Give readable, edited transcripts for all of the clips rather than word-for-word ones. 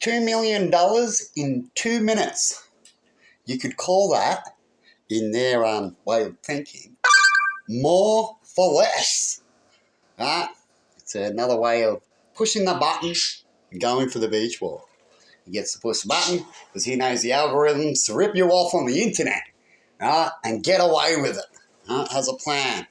$2 million in 2 minutes. You could call that, in their way of thinking, more for less. Right? It's another way of pushing the button and going for the beach ball. He gets to push the button because he knows the algorithms to rip you off on the internet, right? And get away with it. Right? Has a plan.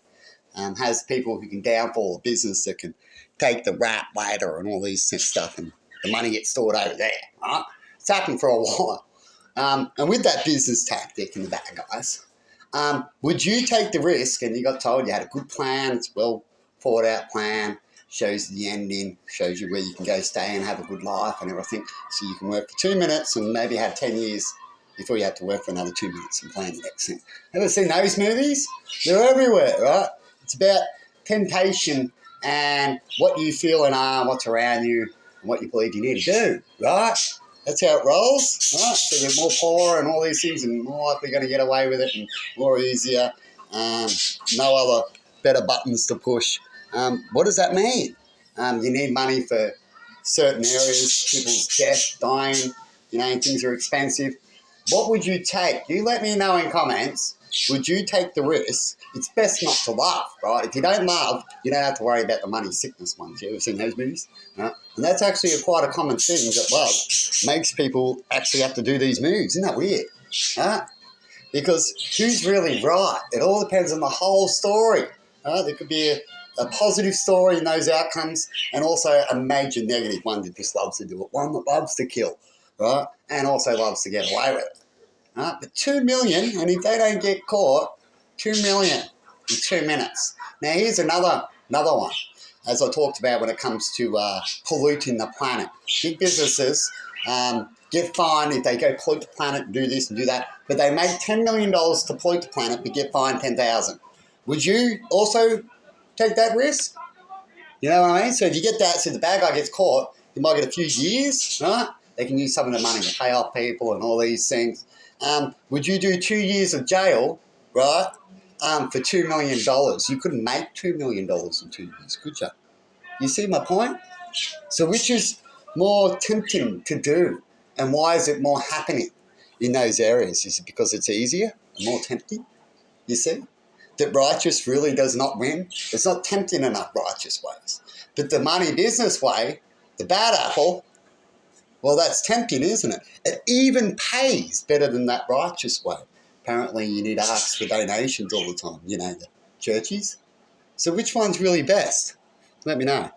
Has people who can downfall a business that can take the rap later and all these stuff, and the money gets stored over there. Right? It's happened for a while. And with that business tactic and the bad guys, would you take the risk? And you got told you had a good plan, it's a well thought out plan, shows the ending, shows you where you can go stay and have a good life and everything. So you can work for 2 minutes and maybe have 10 years before you have to work for another 2 minutes and plan the next thing. Ever seen those movies? They're everywhere, right? It's about temptation and what you feel and are, what's around you, and what you believe you need to do, right? That's how it rolls, right? So you're more poor and all these things and more likely going to get away with it and more easier. No other better buttons to push. What does that mean? You need money for certain areas, people's death, dying, and things are expensive. What would you take? You let me know in comments. Would you take the risk? It's best not to laugh, right? If you don't laugh, you don't have to worry about the money sickness ones. You ever seen those movies? Right? And that's actually quite a common thing that love makes people actually have to do these moves. Isn't that weird? Right? Because who's really right? It all depends on the whole story. Right? There could be a positive story in those outcomes and also a major negative one that just loves to do it, one that loves to kill, right? And also loves to get away with it. Right? But 2 million, and if they don't get caught, 2 million in 2 minutes. Now here's another one, as I talked about when it comes to polluting the planet. Big businesses get fined if they go pollute the planet and do this and do that, but they make $10 million to pollute the planet but get fined $10,000. Would you also take that risk? You know what I mean? So if you get that, so the bad guy gets caught, he might get a few years, right? They can use some of the money to pay off people and all these things. Would you do 2 years of jail, right, for $2 million? You couldn't make $2 million in 2 years, could you? You see my point? So which is more tempting to do? And why is it more happening in those areas? Is it because it's easier and more tempting? You see? That righteous really does not win. It's not tempting enough righteous ways. But the money business way, the bad apple, well, that's tempting, isn't it? It even pays better than that righteous way. Apparently, you need to ask for donations all the time, the churches. So which one's really best? Let me know.